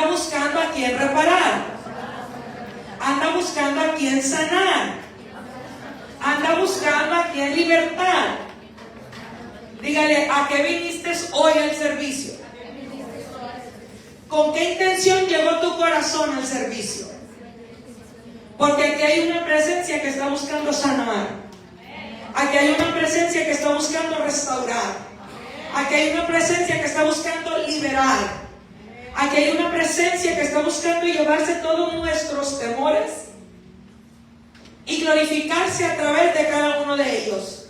buscando a quién reparar, anda buscando a quién sanar, anda buscando a quién libertar. Dígale, ¿a qué viniste hoy al servicio? ¿Con qué intención llegó tu corazón al servicio? Porque aquí hay una presencia que está buscando sanar. Aquí hay una presencia que está buscando restaurar. Aquí hay una presencia que está buscando liberar. Aquí hay una presencia que está buscando llevarse todos nuestros temores y glorificarse a través de cada uno de ellos.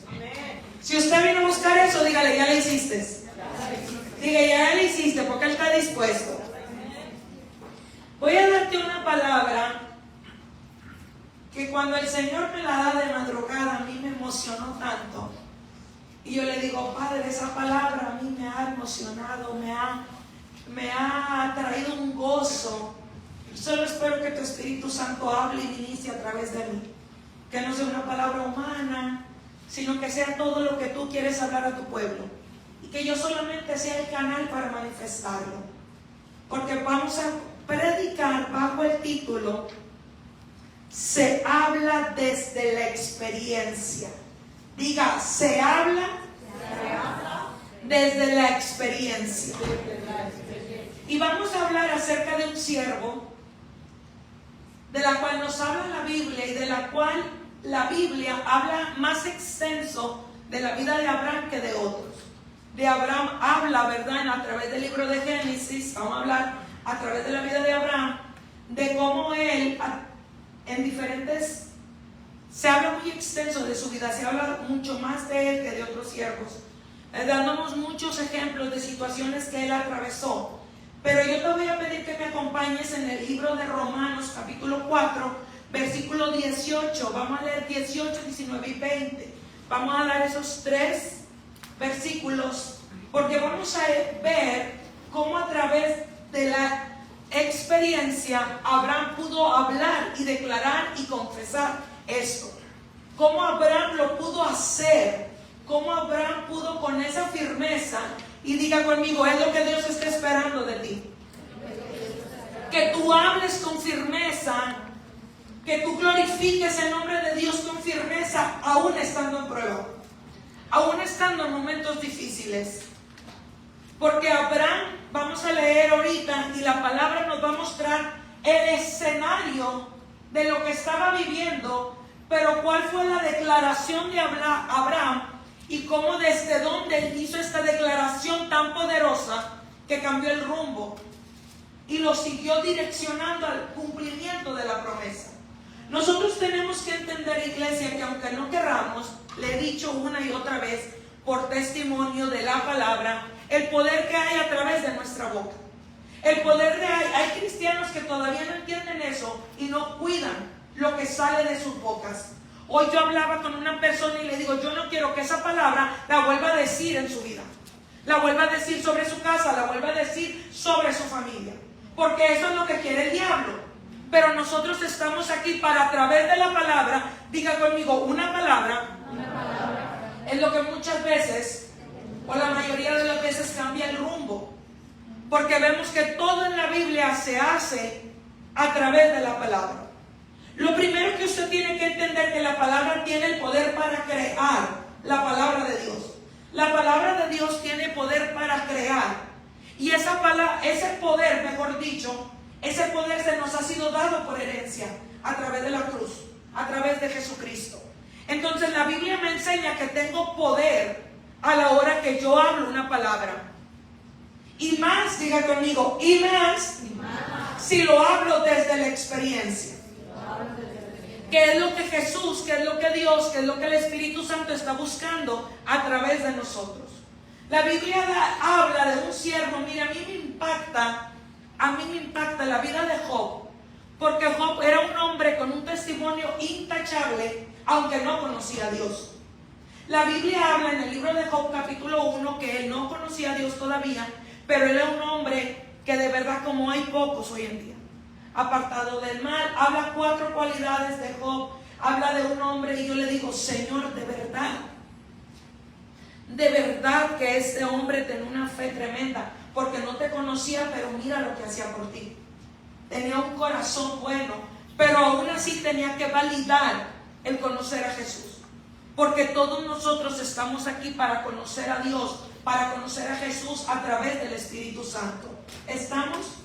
Si usted vino a buscar eso, dígale, ya lo hiciste. Diga, ya lo hiciste, porque Él está dispuesto. Voy a darte una palabra que cuando el Señor me la da de madrugada, a mí me emocionó tanto. Y yo le digo, Padre, esa palabra a mí me ha emocionado, me ha traído un gozo. Solo espero que tu Espíritu Santo hable y ministre a través de mí. Que no sea una palabra humana, sino que sea todo lo que tú quieres hablar a tu pueblo. Y que yo solamente sea el canal para manifestarlo. Porque vamos a predicar bajo el título Se habla desde la experiencia. Diga, se habla desde la experiencia. Y vamos a hablar acerca de un siervo de la cual nos habla la Biblia y de la cual la Biblia habla más extenso de la vida de Abraham que de otros. De Abraham habla, ¿verdad? A través del libro de Génesis, vamos a hablar a través de la vida de Abraham, de cómo él, en diferentes, se habla muy extenso de su vida, se habla mucho más de él que de otros siervos, dándonos muchos ejemplos de situaciones que él atravesó. Pero yo te voy a pedir que me acompañes en el libro de Romanos, capítulo 4, versículo 18. Vamos a leer 18, 19 y 20. Vamos a dar esos tres versículos, porque vamos a ver cómo a través de la experiencia Abraham pudo hablar y declarar y confesar esto. Cómo Abraham lo pudo hacer, cómo Abraham pudo con esa firmeza. Y diga conmigo, es lo que Dios está esperando de ti. Que tú hables con firmeza, que tú glorifiques el nombre de Dios con firmeza, aún estando en prueba, aún estando en momentos difíciles. Porque Abraham, vamos a leer ahorita, y la palabra nos va a mostrar el escenario de lo que estaba viviendo, pero cuál fue la declaración de Abraham y cómo desde donde él hizo esta declaración tan poderosa que cambió el rumbo y lo siguió direccionando al cumplimiento de la promesa. Nosotros tenemos que entender, iglesia, que aunque no querramos, le he dicho una y otra vez por testimonio de la palabra, el poder que hay a través de nuestra boca. El poder de hay cristianos que todavía no entienden eso y no cuidan lo que sale de sus bocas. Hoy yo hablaba con una persona y le digo, yo no quiero que esa palabra la vuelva a decir en su vida. La vuelva a decir sobre su casa, la vuelva a decir sobre su familia. Porque eso es lo que quiere el diablo. Pero nosotros estamos aquí para a través de la palabra, diga conmigo, una palabra es lo que muchas veces, o la mayoría de las veces, cambia el rumbo. Porque vemos que todo en la Biblia se hace a través de la palabra. Lo primero que usted tiene que entender es que la palabra tiene el poder para crear, la palabra de Dios. La palabra de Dios tiene poder para crear. Y esa palabra, ese poder, mejor dicho, ese poder se nos ha sido dado por herencia a través de la cruz, a través de Jesucristo. Entonces la Biblia me enseña que tengo poder a la hora que yo hablo una palabra. Y más, diga conmigo, y más si lo hablo desde la experiencia. ¿Qué es lo que Jesús, qué es lo que Dios, qué es lo que el Espíritu Santo está buscando a través de nosotros? La Biblia habla de un siervo. Mira, a mí me impacta la vida de Job, porque Job era un hombre con un testimonio intachable, aunque no conocía a Dios. La Biblia habla en el libro de Job, capítulo 1, que él no conocía a Dios todavía, pero él era un hombre que de verdad, como hay pocos hoy en día, apartado del mal. Habla 4 cualidades de Job. Habla de un hombre y yo le digo, Señor, de verdad que este hombre tenía una fe tremenda, porque no te conocía, pero mira lo que hacía por ti. Tenía un corazón bueno, pero aún así tenía que validar el conocer a Jesús. Porque todos nosotros estamos aquí para conocer a Dios, para conocer a Jesús a través del Espíritu Santo. ¿Estamos?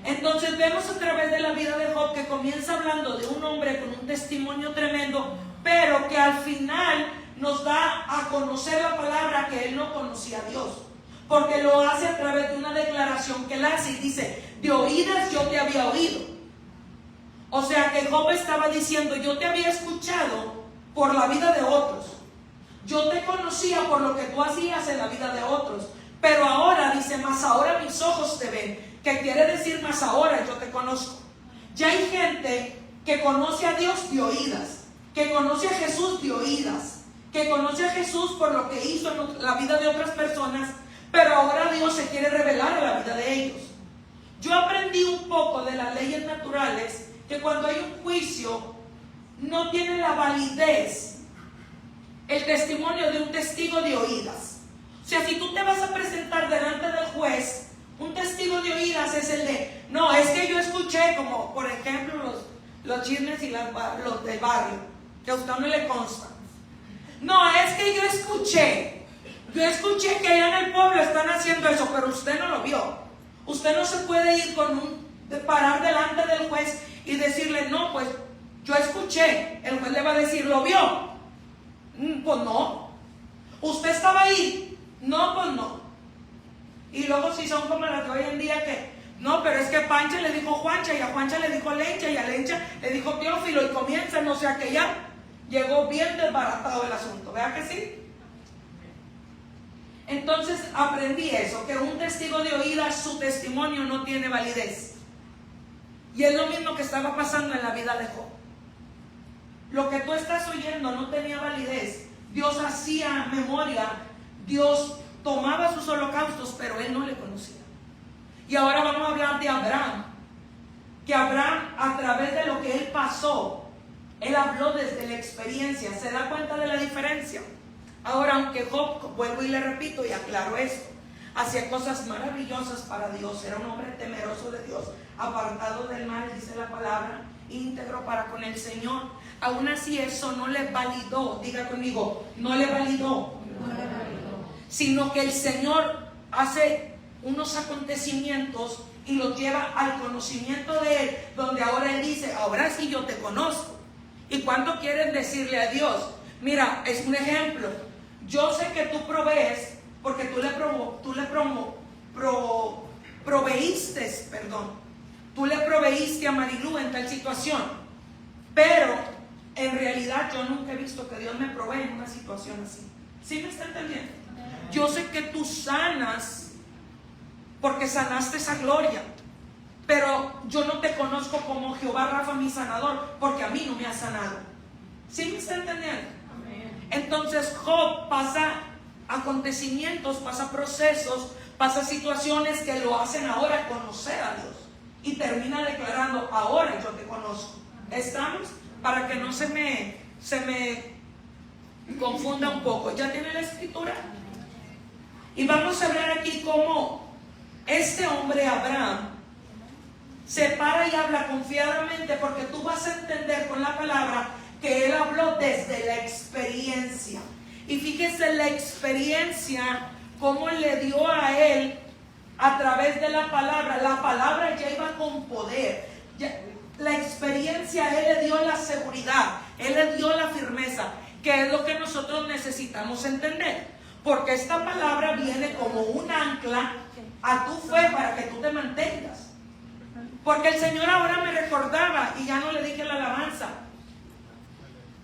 Entonces vemos a través de la vida de Job que comienza hablando de un hombre con un testimonio tremendo, pero que al final nos da a conocer la palabra que él no conocía a Dios. Porque lo hace a través de una declaración que él hace y dice: de oídas yo te había oído. O sea que Job estaba diciendo: yo te había escuchado por la vida de otros, yo te conocía por lo que tú hacías en la vida de otros, pero ahora dice: más ahora mis ojos te ven. Que quiere decir más ahora yo te conozco. Ya hay gente que conoce a Dios de oídas, que conoce a Jesús de oídas, que conoce a Jesús por lo que hizo en la vida de otras personas, pero ahora Dios se quiere revelar a la vida de ellos. Yo aprendí un poco de las leyes naturales, que cuando hay un juicio no tiene la validez el testimonio de un testigo de oídas. O sea, si tú te vas a presentar delante del juez, un testigo de oídas es el de: no, es que yo escuché, como por ejemplo los chismes y los del barrio, que a usted no le consta. No, es que yo escuché que allá en el pueblo están haciendo eso, pero usted no lo vio. Usted no se puede ir parar delante del juez y decirle: no, pues yo escuché. El juez le va a decir: ¿lo vio? Pues no. ¿Usted estaba ahí? No, pues no. Y luego si son como las de hoy en día que: no, pero es que Pancha le dijo Juancha, y a Juancha le dijo Lencha, y a Lencha le dijo Teófilo, y comienzan, o sea que ya llegó bien desbaratado el asunto. ¿Verdad que sí? Entonces aprendí eso, que un testigo de oídas, su testimonio no tiene validez. Y es lo mismo que estaba pasando en la vida de Job. Lo que tú estás oyendo no tenía validez. Dios hacía memoria, Dios tomaba sus holocaustos, pero él no le conocía. Y ahora vamos a hablar de Abraham. Que Abraham, a través de lo que él pasó, él habló desde la experiencia. ¿Se da cuenta de la diferencia? Ahora, aunque Job, vuelvo y le repito y aclaro esto, hacía cosas maravillosas para Dios, era un hombre temeroso de Dios, apartado del mal, dice la palabra, íntegro para con el Señor. Aún así eso no le validó, diga conmigo, no le validó, sino que el Señor hace unos acontecimientos y los lleva al conocimiento de Él, donde ahora Él dice: ahora sí yo te conozco. ¿Y cuánto quieren decirle a Dios? Mira, es un ejemplo. Yo sé que tú provees porque tú le proveíste a Marilú en tal situación, pero en realidad yo nunca he visto que Dios me provee en una situación así. ¿Sí me está entendiendo? Yo sé que tú sanas porque sanaste esa gloria, pero yo no te conozco como Jehová Rafa, mi sanador, porque a mí no me has sanado. ¿Sí me está entendiendo? Entonces Job pasa acontecimientos, pasa procesos, pasa situaciones que lo hacen ahora conocer a Dios, y termina declarando: ahora yo te conozco. ¿Estamos? Para que no se me confunda un poco. ¿Ya tiene la escritura? Y vamos a ver aquí cómo este hombre Abraham se para y habla confiadamente, porque tú vas a entender con la palabra que él habló desde la experiencia. Y fíjese la experiencia, cómo le dio a él a través de la palabra. La palabra ya iba con poder. La experiencia, él le dio la seguridad, él le dio la firmeza, que es lo que nosotros necesitamos entender. Porque esta palabra viene como un ancla a tu fe para que tú te mantengas. Porque el Señor ahora me recordaba, y ya no le dije la alabanza,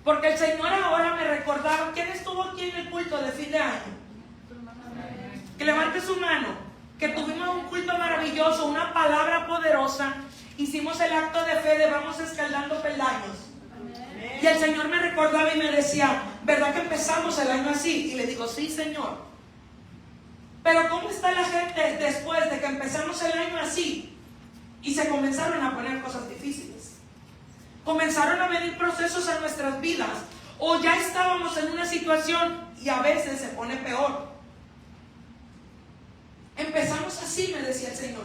porque el Señor ahora me recordaba. ¿Quién estuvo aquí en el culto de fin de año? Que levante su mano. Que tuvimos un culto maravilloso, una palabra poderosa. Hicimos el acto de fe de vamos escaldando peldaños. Y el Señor me recordaba y me decía: ¿verdad que empezamos el año así? Y le digo: sí, Señor. Pero ¿cómo está la gente después de que empezamos el año así? Y se comenzaron a poner cosas difíciles. Comenzaron a venir procesos a nuestras vidas. O ya estábamos en una situación y a veces se pone peor. Empezamos así, me decía el Señor.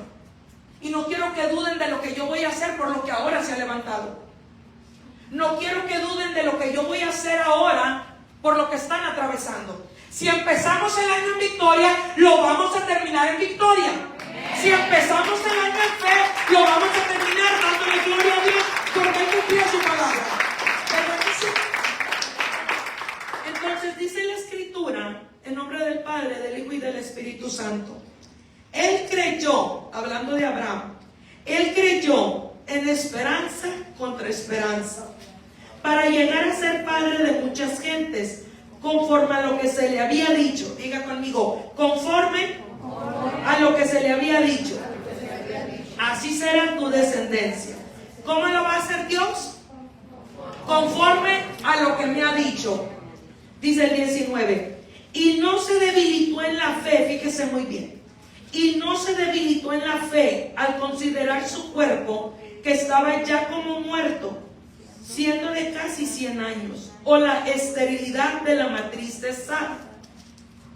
Y no quiero que duden de lo que yo voy a hacer por lo que ahora se ha levantado. No quiero que duden de lo que yo voy a hacer ahora por lo que están atravesando. Si empezamos el año en victoria, lo vamos a terminar en victoria. Si empezamos el año en fe, lo vamos a terminar dándole gloria a Dios porque Él cumplió su palabra. ¿Verdad que sí? Entonces dice la Escritura, en nombre del Padre, del Hijo y del Espíritu Santo. Él creyó, hablando de Abraham, él creyó en esperanza contra esperanza, para llegar a ser padre de muchas gentes, conforme a lo que se le había dicho. Diga conmigo, conforme a lo que se le había dicho. Así será tu descendencia. ¿Cómo lo va a hacer Dios? Conforme a lo que me ha dicho. Dice el 19. Y no se debilitó en la fe, fíjese muy bien. Y no se debilitó en la fe al considerar su cuerpo, que estaba ya como muerto, siendo de casi 100 años, o la esterilidad de la matriz de Sara.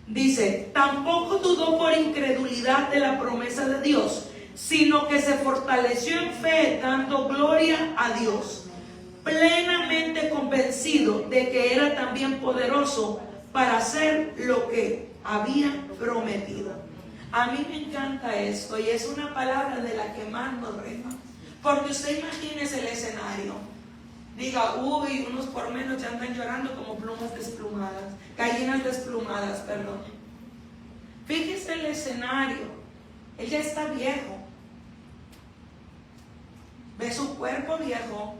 Dice, tampoco dudó por incredulidad de la promesa de Dios, sino que se fortaleció en fe, dando gloria a Dios, plenamente convencido de que era también poderoso para hacer lo que había prometido. A mí me encanta esto, y es una palabra de la que más nos rema, porque usted imagínese el escenario. Diga, uy, unos por menos ya andan llorando como plumas desplumadas, gallinas desplumadas, perdón. Fíjese el escenario. Él ya está viejo. Ve su cuerpo viejo,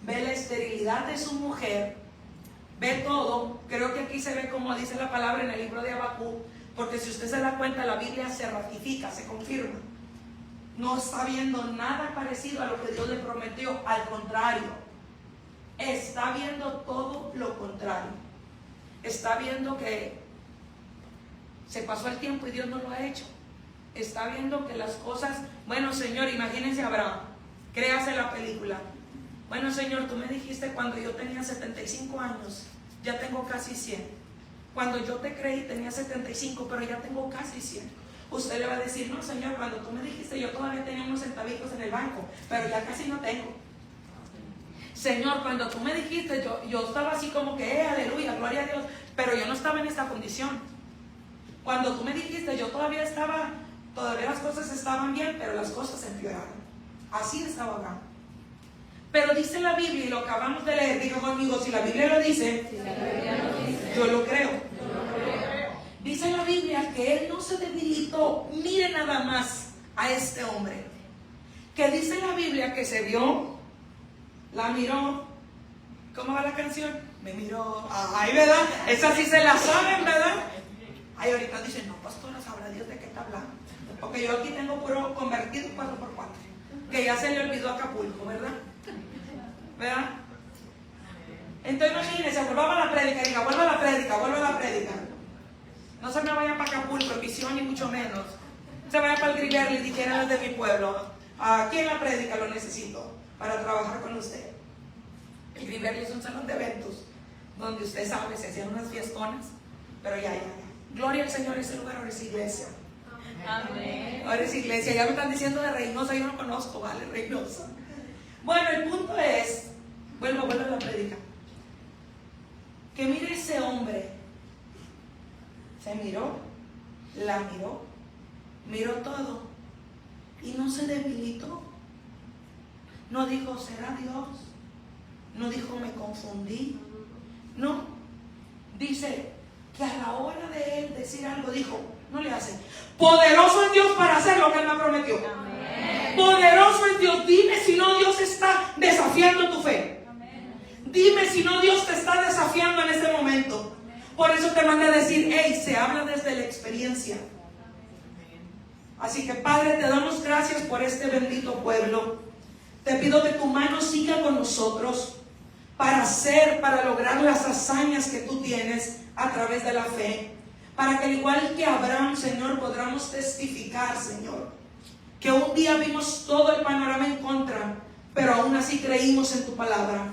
ve la esterilidad de su mujer, ve todo. Creo que aquí se ve como dice la palabra en el libro de Habacuc, porque si usted se da cuenta, la Biblia se ratifica, se confirma. No está viendo nada parecido a lo que Dios le prometió, al contrario. Está viendo todo lo contrario. Está viendo que se pasó el tiempo y Dios no lo ha hecho. Está viendo que las cosas, bueno, Señor, imagínense a Abraham, créase la película. Bueno, Señor, tú me dijiste cuando yo tenía 75 años, ya tengo casi 100. Cuando yo te creí tenía 75, pero ya tengo casi 100. Usted le va a decir, no, Señor, cuando tú me dijiste yo todavía tenía unos centavitos en el banco, pero ya casi no tengo. Señor, cuando tú me dijiste, yo estaba así como que, aleluya, gloria a Dios, pero yo no estaba en esta condición. Cuando tú me dijiste, yo todavía las cosas estaban bien, pero las cosas empeoraron. Así estaba Abraham. Pero dice la Biblia, y lo acabamos de leer, diga conmigo, si la Biblia lo dice, yo lo creo. Dice la Biblia que él no se debilitó. Mire nada más a este hombre, que dice la Biblia que se vio, la miró. ¿Cómo va la canción? Me miró. Ay, ¿verdad? Esa sí se la saben, ¿verdad? Ay, ahorita dicen, no, pastora, sabrá Dios de qué está hablando. Porque yo aquí tengo puro convertido 4x4, que ya se le olvidó Acapulco, ¿verdad? ¿Verdad? Entonces imagínense, vuelva a la prédica, diga, vuelva a la prédica. No se me vaya para Acapulco, en visión ni mucho menos. Se vaya para el Griberli y dijera de mi pueblo. Aquí en la prédica lo necesito para trabajar con usted. El Griberli es un salón de eventos donde usted sabe, se hacían unas fiestonas, pero ya. Gloria al Señor, ese lugar ahora es iglesia. Amén. Ahora es iglesia. Ya me están diciendo de Reynosa, yo no conozco, vale, Reynosa. Bueno, el punto es, vuelvo a la prédica, que mire ese hombre. Se miró, la miró todo y no se debilitó. No dijo, ¿será Dios? No dijo, me confundí. No, dice que a la hora de él decir algo, dijo, no le hace. Poderoso es Dios para hacer lo que él me prometió. Amén. Poderoso es Dios. Dime si no Dios está desafiando tu fe. Amén. Dime si no Dios te está desafiando en este momento. Por eso te manda a decir, hey, se habla desde la experiencia. Así que Padre, te damos gracias por este bendito pueblo. Te pido que tu mano siga con nosotros para lograr las hazañas que tú tienes a través de la fe. Para que al igual que Abraham, Señor, podamos testificar, Señor, que un día vimos todo el panorama en contra, pero aún así creímos en tu palabra.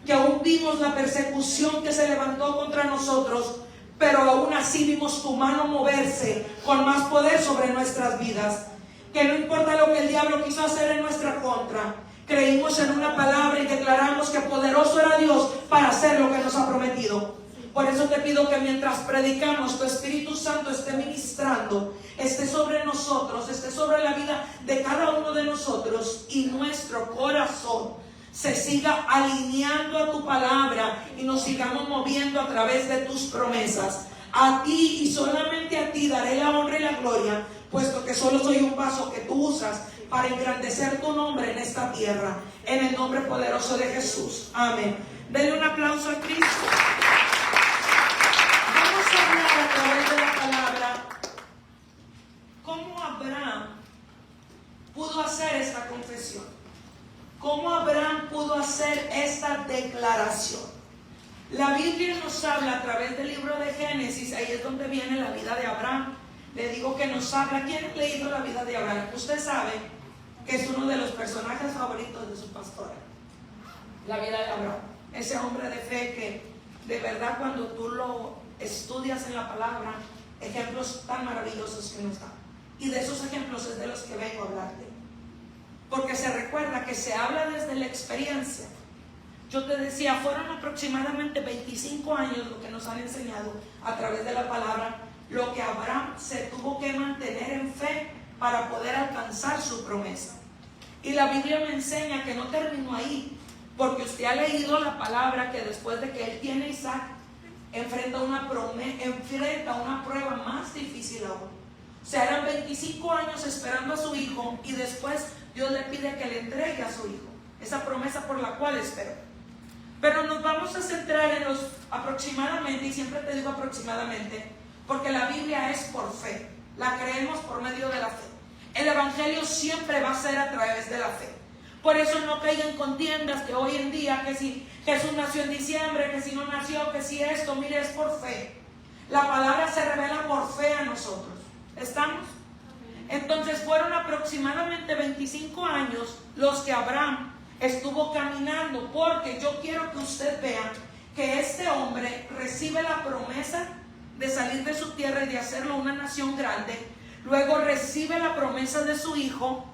Que aún vimos la persecución que se levantó contra nosotros, pero aún así vimos tu mano moverse con más poder sobre nuestras vidas. Que no importa lo que el diablo quiso hacer en nuestra contra, creímos en una palabra y declaramos que poderoso era Dios para hacer lo que nos ha prometido. Por eso te pido que mientras predicamos, tu Espíritu Santo esté ministrando, esté sobre nosotros, esté sobre la vida de cada uno de nosotros, y nuestro corazón se siga alineando a tu palabra y nos sigamos moviendo a través de tus promesas. A ti y solamente a ti daré la honra y la gloria, puesto que solo soy un vaso que tú usas para engrandecer tu nombre en esta tierra. En el nombre poderoso de Jesús. Amén. Denle un aplauso a Cristo. Vamos a hablar a través de la palabra cómo Abraham pudo hacer esta confesión. Cómo Abraham pudo hacer esta declaración. La Biblia nos habla a través del libro de Génesis. Ahí es donde viene la vida de Abraham. Le digo que nos habla. ¿Quién ha leído la vida de Abraham? Usted sabe que es uno de los personajes favoritos de su pastora. La vida de Abraham. Ese hombre de fe que de verdad cuando tú lo estudias en la palabra, ejemplos tan maravillosos que nos da. Y de esos ejemplos es de los que vengo a hablarte. Porque se recuerda que se habla desde la experiencia. Yo te decía, fueron aproximadamente 25 años lo que nos han enseñado a través de la palabra, lo que Abraham se tuvo que mantener en fe para poder alcanzar su promesa. Y la Biblia me enseña que no terminó ahí, porque usted ha leído la palabra que después de que él tiene a Isaac, enfrenta una prueba más difícil aún. O sea, eran 25 años esperando a su hijo y después Dios le pide que le entregue a su hijo, esa promesa por la cual esperó. Pero nos vamos a centrar en los aproximadamente, y siempre te digo aproximadamente, porque la Biblia es por fe, la creemos por medio de la fe. El Evangelio siempre va a ser a través de la fe. Por eso no caigan contiendas que hoy en día, que si Jesús nació en diciembre, que si no nació, que si esto, mire, es por fe. La palabra se revela por fe a nosotros. ¿Estamos? Entonces fueron aproximadamente 25 años los que Abraham estuvo caminando, porque yo quiero que usted vea que este hombre recibe la promesa de salir de su tierra y de hacerlo una nación grande. Luego recibe la promesa de su hijo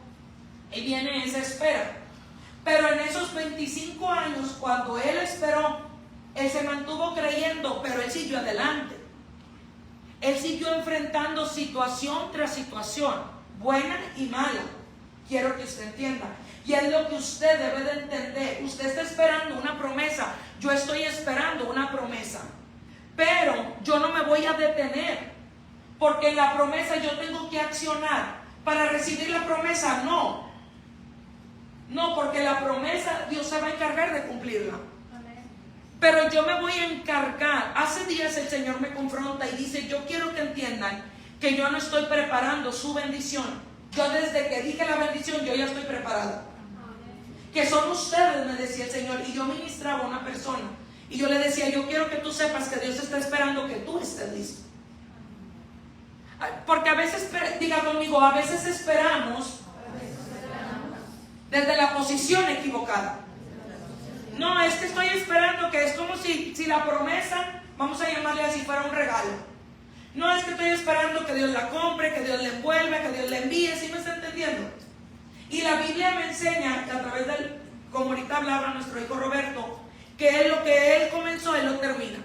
y viene esa espera. Pero en esos 25 años, cuando él esperó, él se mantuvo creyendo, pero él siguió adelante. Él siguió enfrentando situación tras situación, buena y mala. Quiero que usted entienda. Y es lo que usted debe de entender. Usted está esperando una promesa. Yo estoy esperando una promesa. Pero yo no me voy a detener. Porque en la promesa yo tengo que accionar. Para recibir la promesa, no. No, porque la promesa Dios se va a encargar de cumplirla. Pero yo me voy a encargar. Hace días el Señor me confronta y dice, yo quiero que entiendan que yo no estoy preparando su bendición. Yo desde que dije la bendición, yo ya estoy preparada. Que son ustedes, me decía el Señor. Y yo ministraba a una persona y yo le decía, yo quiero que tú sepas que Dios está esperando que tú estés listo. Porque a veces, diga conmigo, a veces esperamos desde la posición equivocada. No, es que estoy esperando, que es como si la promesa, vamos a llamarle así, fuera un regalo. No, es que estoy esperando que Dios la compre, que Dios la envuelva, que Dios la envíe. ¿Sí me está entendiendo? Y la Biblia me enseña que a través del, como ahorita hablaba nuestro hijo Roberto, que lo que él comenzó, él lo termina.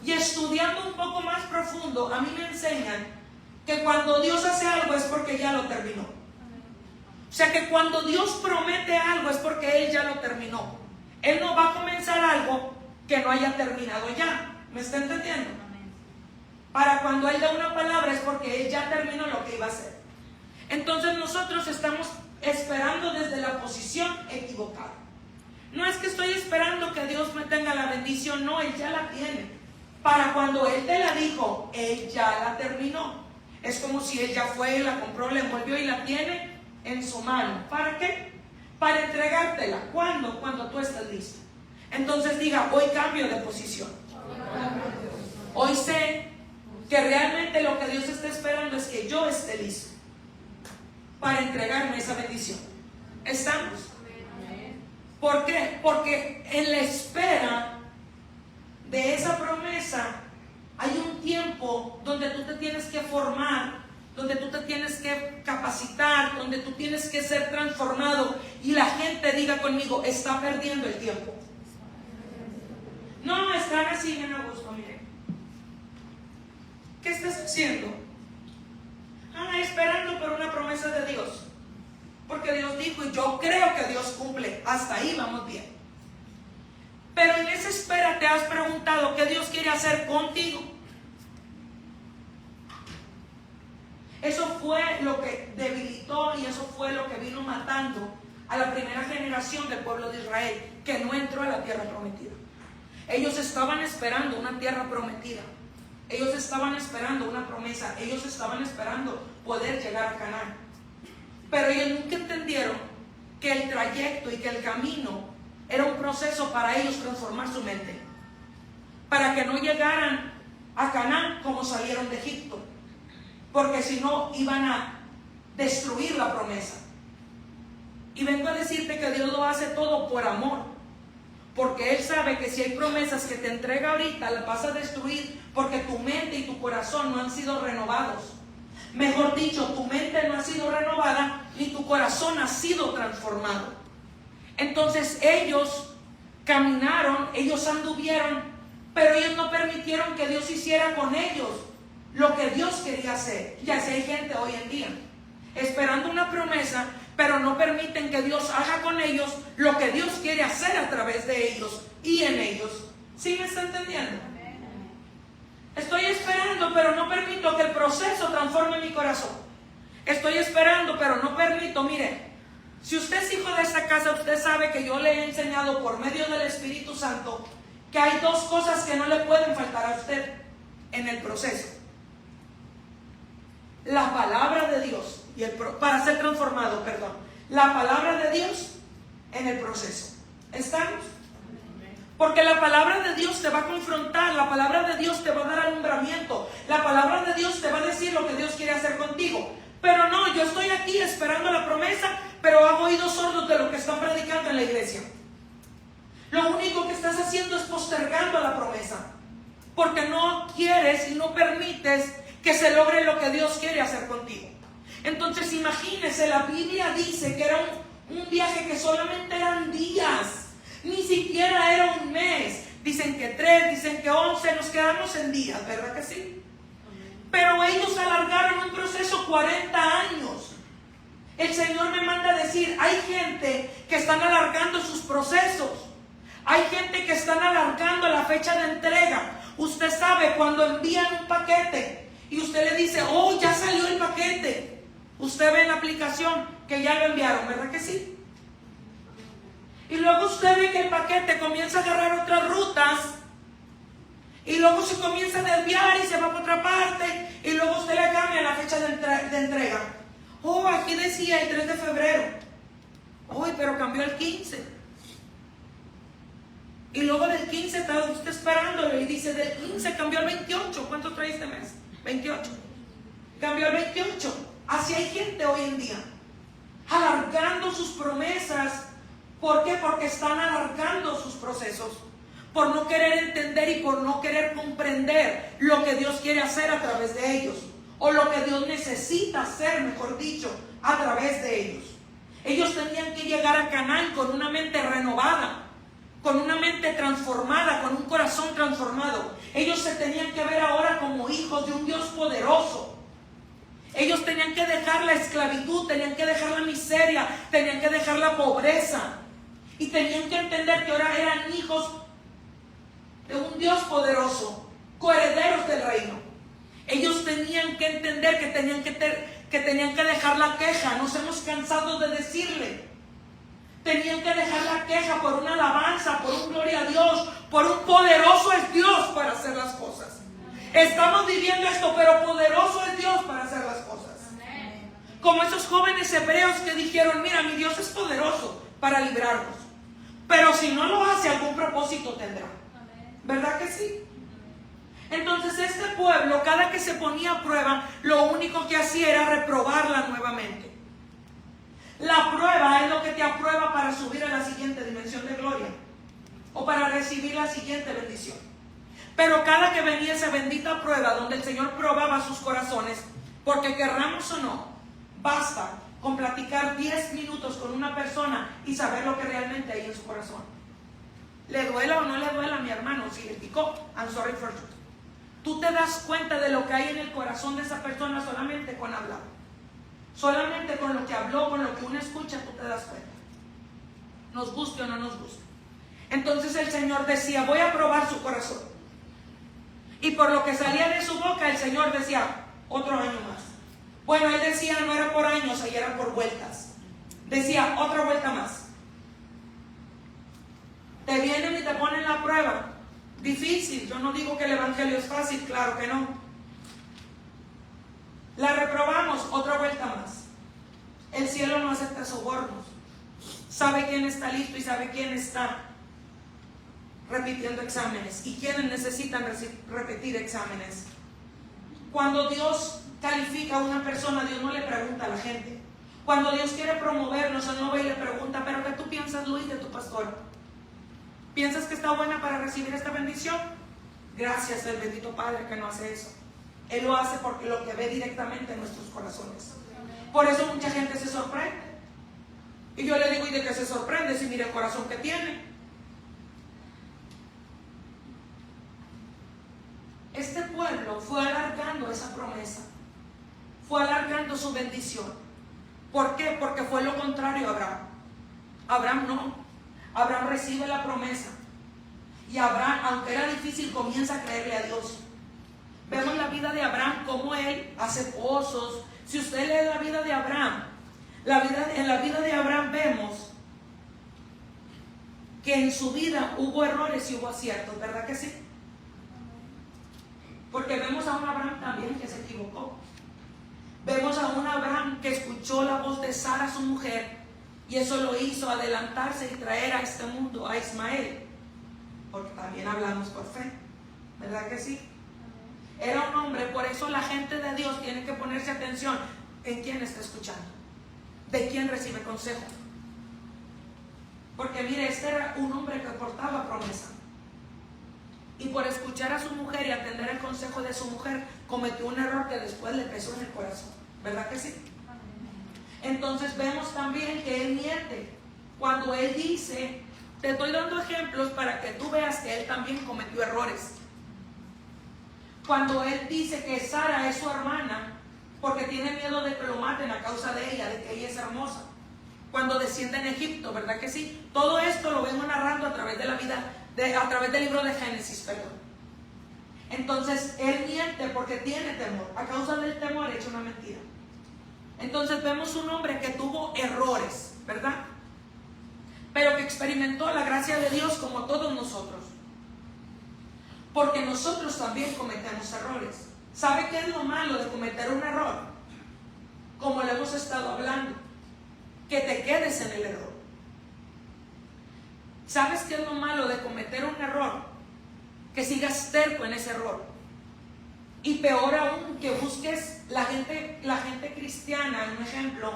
Y estudiando un poco más profundo, a mí me enseñan que cuando Dios hace algo es porque ya lo terminó. O sea que cuando Dios promete algo es porque Él ya lo terminó. Él no va a comenzar algo que no haya terminado ya. ¿Me está entendiendo? Para cuando Él da una palabra es porque Él ya terminó lo que iba a hacer. Entonces nosotros estamos esperando desde la posición equivocada. No es que estoy esperando que Dios me tenga la bendición, no, Él ya la tiene. Para cuando Él te la dijo, Él ya la terminó. Es como si Él ya fue, la compró, la envolvió y la tiene en su mano. ¿Para qué? Para entregártela. ¿Cuándo? Cuando tú estés listo. Entonces diga, hoy cambio de posición. Hoy sé que realmente lo que Dios está esperando es que yo esté listo para entregarme esa bendición. ¿Estamos? ¿Por qué? Porque en la espera de esa promesa Hay un tiempo donde tú te tienes que formar, donde tú te tienes que capacitar, donde tú tienes que ser transformado y la gente diga conmigo, está perdiendo el tiempo. No, están así bien a gusto, mire. ¿Qué estás haciendo? Esperando por una promesa de Dios. Porque Dios dijo y yo creo que Dios cumple. Hasta ahí vamos bien. Pero en esa espera te has preguntado qué Dios quiere hacer contigo. Eso fue lo que debilitó y eso fue lo que vino matando a la primera generación del pueblo de Israel, que no entró a la tierra prometida. Ellos estaban esperando una tierra prometida. Ellos estaban esperando una promesa. Ellos estaban esperando poder llegar a Canaán. Pero ellos nunca entendieron que el trayecto y que el camino era un proceso para ellos transformar su mente. Para que no llegaran a Canaán como salieron de Egipto. Porque si no iban a destruir la promesa. Y vengo a decirte que Dios lo hace todo por amor. Porque Él sabe que si hay promesas que te entrega ahorita, las vas a destruir porque tu mente y tu corazón no han sido renovados. Mejor dicho, tu mente no ha sido renovada ni tu corazón ha sido transformado. Entonces ellos caminaron, ellos anduvieron, pero ellos no permitieron que Dios hiciera con ellos lo que Dios quería hacer. Y así hay gente hoy en día, esperando una promesa, pero no permiten que Dios haga con ellos lo que Dios quiere hacer a través de ellos y en ellos. ¿Sí me está entendiendo? Estoy esperando, pero no permito que el proceso transforme mi corazón. Estoy esperando, pero no permito. Mire, si usted es hijo de esta casa, usted sabe que yo le he enseñado por medio del Espíritu Santo que hay dos cosas que no le pueden faltar a usted en el proceso. La palabra de Dios para ser transformado, la palabra de Dios en el proceso. ¿Estamos? Porque la palabra de Dios te va a confrontar, la palabra de Dios te va a dar alumbramiento, la palabra de Dios te va a decir lo que Dios quiere hacer contigo. Pero no, yo estoy aquí esperando la promesa, pero hago oídos sordos de lo que están predicando en la iglesia. Lo único que estás haciendo es postergando la promesa, porque no quieres y no permites que se logre lo que Dios quiere hacer contigo. Entonces imagínese, la Biblia dice que era un viaje que solamente eran días, ni siquiera era un mes. Dicen que 3, dicen que 11, nos quedamos en días, ¿verdad que sí? Pero ellos alargaron un proceso 40 años. El Señor me manda a decir, hay gente que están alargando sus procesos. Hay gente que están alargando la fecha de entrega. Usted sabe, cuando envían un paquete y usted le dice, oh, ya salió el paquete. Usted ve en la aplicación que ya lo enviaron, ¿verdad que sí? Y luego usted ve que el paquete comienza a agarrar otras rutas. Y luego se comienza a desviar y se va por otra parte. Y luego usted le cambia la fecha de entrega. Oh, aquí decía el 3 de febrero. Uy, pero cambió el 15. Y luego del 15 está usted esperándolo y dice, del 15 cambió al 28. ¿Cuánto trae este mes? 28. Cambió al 28. Así hay gente hoy en día, alargando sus promesas. ¿Por qué? Porque están alargando sus procesos, por no querer entender y por no querer comprender lo que Dios quiere hacer a través de ellos, o lo que Dios necesita hacer, mejor dicho, a través de ellos. Ellos tenían que llegar a Canaán con una mente renovada, con una mente transformada, con un corazón transformado. Ellos se tenían que ver ahora como hijos de un Dios poderoso. Ellos tenían que dejar la esclavitud, tenían que dejar la miseria, tenían que dejar la pobreza. Y tenían que entender que ahora eran hijos de un Dios poderoso, coherederos del reino. Ellos tenían que entender que tenían que dejar la queja. Nos hemos cansado de decirle. Tenían que dejar la queja por una alabanza, por un gloria a Dios, por un poderoso es Dios para hacer las cosas. Estamos viviendo esto, pero poderoso es Dios para hacer las cosas. Como esos jóvenes hebreos que dijeron, mira, mi Dios es poderoso para librarnos. Pero si no lo hace, algún propósito tendrá. ¿Verdad que sí? Entonces este pueblo, cada que se ponía a prueba, lo único que hacía era reprobarla nuevamente. La prueba es lo que te aprueba para subir a la siguiente dimensión de gloria, o para recibir la siguiente bendición. Pero cada que venía esa bendita prueba donde el Señor probaba sus corazones, porque querramos o no, basta con platicar 10 minutos con una persona y saber lo que realmente hay en su corazón. Le duela o no le duela, mi hermano, si le picó, I'm sorry for you. Tú te das cuenta de lo que hay en el corazón de esa persona solamente con hablar. Solamente con lo que habló, con lo que uno escucha, tú te das cuenta. Nos guste o no nos guste. Entonces el Señor decía, voy a probar su corazón. Y por lo que salía de su boca, el Señor decía, otro año más. Bueno, él decía, no era por años, ahí era por vueltas. Decía, otra vuelta más. Te vienen y te ponen la prueba. Difícil, yo no digo que el evangelio es fácil, claro que no. La reprobamos, otra vuelta más. El cielo no acepta sobornos. Sabe quién está listo y sabe quién está repitiendo exámenes y quiénes necesitan repetir exámenes. Cuando Dios califica a una persona, Dios no le pregunta a la gente. Cuando Dios quiere promovernos, Él no va y le pregunta, ¿pero qué tú piensas, Luis, de tu pastor? ¿Piensas que está buena para recibir esta bendición? Gracias al bendito Padre que no hace eso. Él lo hace porque lo que ve directamente en nuestros corazones. Por eso mucha gente se sorprende. Y yo le digo, ¿y de qué se sorprende si mira el corazón que tiene? Este pueblo fue alargando esa promesa. Fue alargando su bendición. ¿Por qué? Porque fue lo contrario a Abraham. Abraham no. Abraham recibe la promesa. Y Abraham, aunque era difícil, comienza a creerle a Dios. Vemos la vida de Abraham, como él hace pozos. Si usted lee la vida de Abraham, en la vida de Abraham vemos que en su vida hubo errores y hubo aciertos, ¿verdad que sí? Porque vemos a un Abraham también que se equivocó. Vemos a un Abraham que escuchó la voz de Sara, su mujer, y eso lo hizo adelantarse y traer a este mundo a Ismael. Porque también hablamos por fe, ¿verdad que sí? Era un hombre, por eso la gente de Dios tiene que ponerse atención en quién está escuchando, de quién recibe consejo. Porque mire, este era un hombre que portaba promesa. Y por escuchar a su mujer y atender el consejo de su mujer, cometió un error que después le pesó en el corazón. ¿Verdad que sí? Entonces vemos también que él miente. Cuando él dice, te estoy dando ejemplos para que tú veas que él también cometió errores. Cuando él dice que Sara es su hermana, porque tiene miedo de que lo maten a causa de ella, de que ella es hermosa. Cuando desciende en Egipto, ¿verdad que sí? Todo esto lo vengo narrando a través de la vida, a través del libro de Génesis, perdón. Entonces, él miente porque tiene temor. A causa del temor, echa una mentira. Entonces, vemos un hombre que tuvo errores, ¿verdad? Pero que experimentó la gracia de Dios como todos nosotros. Porque nosotros también cometemos errores. ¿Sabe qué es lo malo de cometer un error? Como lo hemos estado hablando, que te quedes en el error. ¿Sabes qué es lo malo de cometer un error? Que sigas terco en ese error. Y peor aún, que busques la gente cristiana, un ejemplo,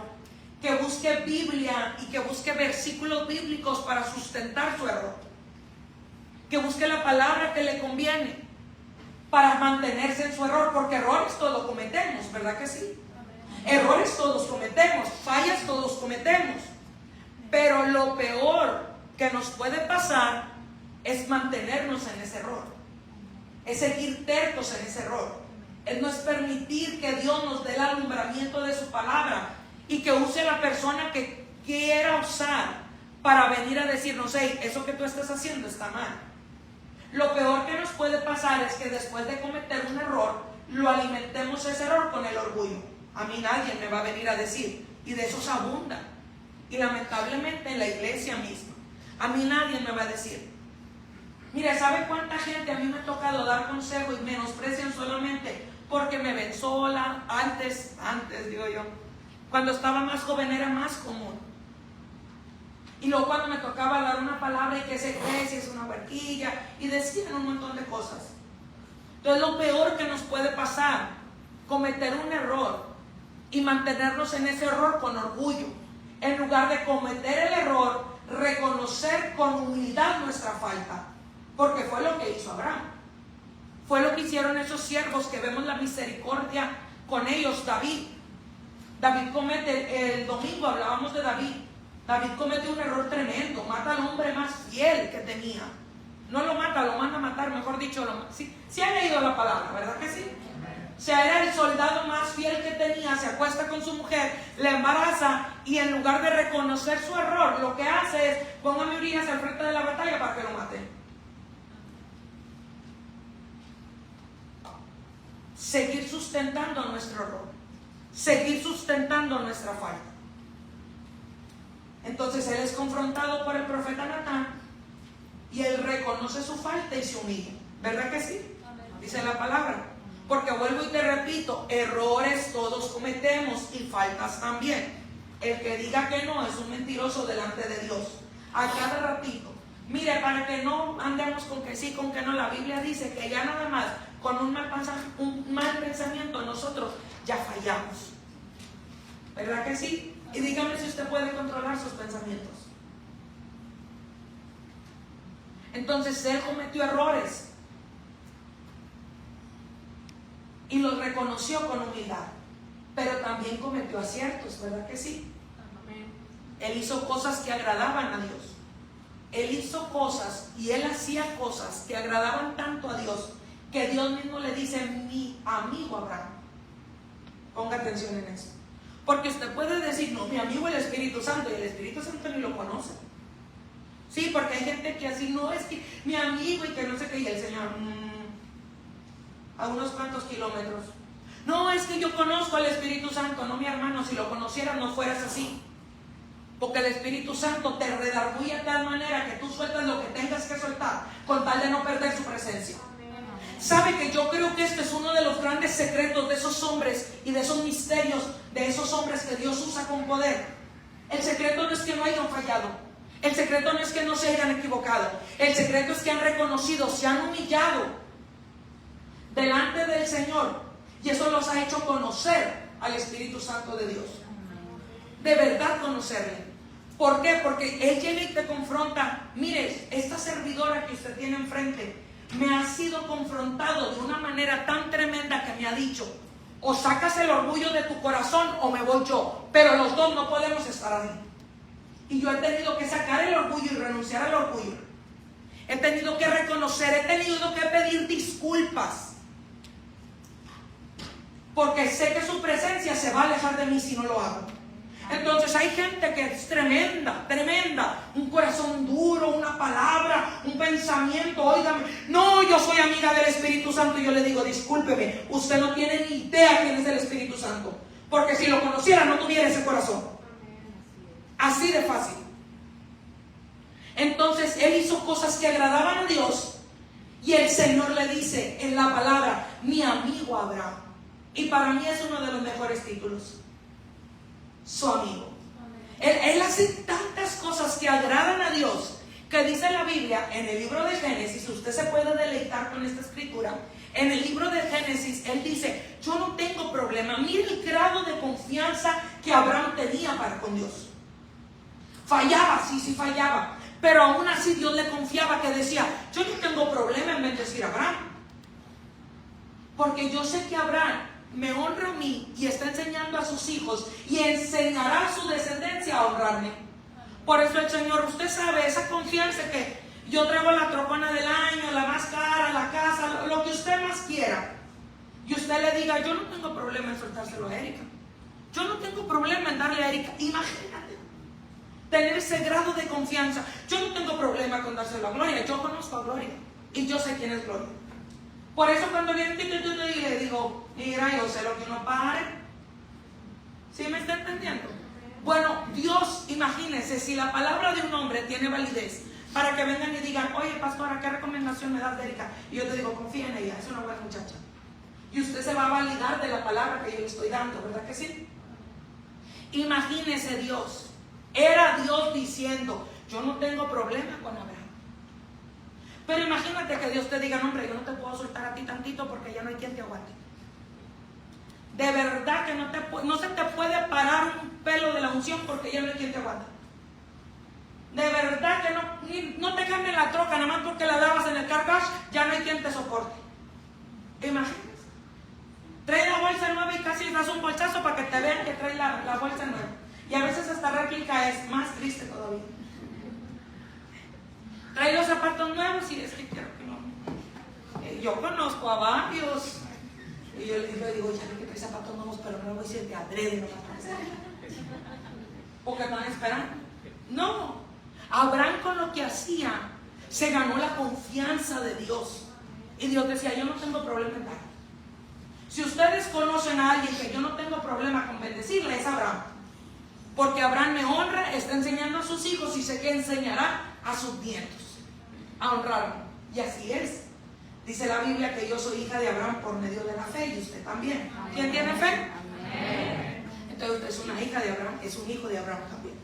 que busque Biblia y que busque versículos bíblicos para sustentar su error. Que busque la palabra que le conviene para mantenerse en su error, porque errores todos cometemos, ¿verdad que sí? Errores todos cometemos, fallas todos cometemos, pero lo peor que nos puede pasar es mantenernos en ese error, es seguir tercos en ese error, es no es permitir que Dios nos dé el alumbramiento de su palabra y que use la persona que quiera usar para venir a decirnos, hey, eso que tú estás haciendo está mal. Lo peor que nos puede pasar es que después de cometer un error, lo alimentemos ese error con el orgullo. A mí nadie me va a venir a decir, y de eso se abunda. Y lamentablemente en la iglesia misma, a mí nadie me va a decir. Mire, ¿sabe cuánta gente a mí me ha tocado dar consejo y menosprecian solamente porque me ven sola? Antes digo yo, cuando estaba más joven era más común. Y luego cuando me tocaba dar una palabra y que esa iglesia es una barquilla, y decían un montón de cosas. Entonces lo peor que nos puede pasar, cometer un error y mantenernos en ese error con orgullo, en lugar de cometer el error, reconocer con humildad nuestra falta, porque fue lo que hizo Abraham. Fue lo que hicieron esos siervos que vemos la misericordia con ellos. David comete, el domingo hablábamos de David. David comete un error tremendo, mata al hombre más fiel que tenía. No lo mata, lo manda a matar, mejor dicho, sí han leído la palabra, ¿verdad que sí? O sea, era el soldado más fiel que tenía, se acuesta con su mujer, la embaraza y en lugar de reconocer su error, lo que hace es, póngame Urias al frente de la batalla para que lo maten. Seguir sustentando nuestro error, seguir sustentando nuestra falta. Entonces él es confrontado por el profeta Natán y él reconoce su falta y se humilla. ¿Verdad que sí? Dice la palabra. Porque vuelvo y te repito, errores todos cometemos y faltas también. El que diga que no es un mentiroso delante de Dios. A cada ratito. Mire, para que no andemos con que sí, con que no, la Biblia dice que ya nada más con un mal pensamiento nosotros ya fallamos. ¿Verdad que sí? Y dígame si usted puede controlar sus pensamientos. Entonces él cometió errores y los reconoció con humildad, pero también cometió aciertos, ¿verdad que sí? Él hizo cosas que agradaban a Dios. Él hizo cosas y él hacía cosas que agradaban tanto a Dios que Dios mismo le dice, mi amigo Abraham. Ponga atención en eso. Porque usted puede decir, no, mi amigo el Espíritu Santo, y el Espíritu Santo ni lo conoce. Sí, porque hay gente que así, no, es que mi amigo y que no sé qué, y el Señor, a unos cuantos kilómetros. No, es que yo conozco al Espíritu Santo. No, mi hermano, si lo conocieras no fueras así. Porque el Espíritu Santo te redarguye de tal manera que tú sueltas lo que tengas que soltar con tal de no perder su presencia. Sabe que yo creo que este es uno de los grandes secretos de esos hombres y de esos misterios de esos hombres que Dios usa con poder. El secreto no es que no hayan fallado. El secreto no es que no se hayan equivocado. El secreto es que han reconocido, se han humillado delante del Señor, y eso los ha hecho conocer al Espíritu Santo de Dios. De verdad conocerle. ¿Por qué? Porque Él llega y te confronta. Mire, esta servidora que usted tiene enfrente me ha sido confrontado de una manera tan tremenda que me ha dicho, o sacas el orgullo de tu corazón o me voy yo, pero los dos no podemos estar ahí. Y yo he tenido que sacar el orgullo y renunciar al orgullo. He tenido que reconocer, he tenido que pedir disculpas, porque sé que su presencia se va a alejar de mí si no lo hago. Entonces hay gente que es tremenda, un corazón duro, una palabra, un pensamiento, óigame, no, yo soy amiga del Espíritu Santo, y yo le digo, discúlpeme, usted no tiene ni idea quién es el Espíritu Santo, porque si lo conociera no tuviera ese corazón. Así de fácil. Entonces él hizo cosas que agradaban a Dios, y el Señor le dice en la palabra, mi amigo Abraham. Y para mí es uno de los mejores títulos, su amigo. Él hace tantas cosas que agradan a Dios, que dice la Biblia en el libro de Génesis, usted se puede deleitar con esta escritura. En el libro de Génesis él dice, yo no tengo problema. Mire el grado de confianza que Abraham tenía para con Dios. Fallaba, sí fallaba, pero aún así Dios le confiaba, que decía, yo no tengo problema en bendecir a Abraham, porque yo sé que Abraham me honra a mí y está enseñando a sus hijos y enseñará a su descendencia a honrarme. Por eso el Señor, usted sabe, esa confianza que yo traigo la trocona del año, la más cara, la casa, lo que usted más quiera, y usted le diga, yo no tengo problema en soltárselo a Erika, yo no tengo problema en darle a Erika. Imagínate tener ese grado de confianza. Yo no tengo problema con dárselo a Gloria, yo conozco a Gloria y yo sé quién es Gloria. Por eso cuando viene y le digo, mira, yo sé lo que uno pare. ¿Sí me está entendiendo? Bueno, Dios, imagínense, si la palabra de un hombre tiene validez, para que vengan y digan, oye pastora, ¿qué recomendación me das de Erika? Y yo te digo, confía en ella, es una buena muchacha. Y usted se va a validar de la palabra que yo le estoy dando, ¿verdad que sí? Imagínese Dios, era Dios diciendo, yo no tengo problema con Abraham. Pero imagínate que Dios te diga, no hombre, yo no te puedo soltar a ti tantito porque ya no hay quien te aguante. De verdad que no se te puede parar un pelo de la unción porque ya no hay quien te aguanta. De verdad que no te cambien la troca, nada más porque la dabas en el car wash, ya no hay quien te soporte. Imagínense. Trae la bolsa nueva y casi das un bolsazo para que te vean que trae la bolsa nueva. Y a veces esta réplica es más triste todavía. Trae los zapatos nuevos y es que quiero que no. Yo conozco a varios. Y yo le digo, ya vi que trae zapatos nuevos, pero no le voy a decir que adrede no va a traer. Porque están esperando. No. Abraham con lo que hacía se ganó la confianza de Dios. Y Dios decía, yo no tengo problema en dar. Si ustedes conocen a alguien que yo no tengo problema con bendecirle, es Abraham. Porque Abraham me honra, está enseñando a sus hijos y sé que enseñará a sus nietos a honrarme. Y así es. Dice la Biblia que yo soy hija de Abraham por medio de la fe y usted también. ¿Quién tiene fe? Amén. Entonces usted es una hija de Abraham, es un hijo de Abraham también.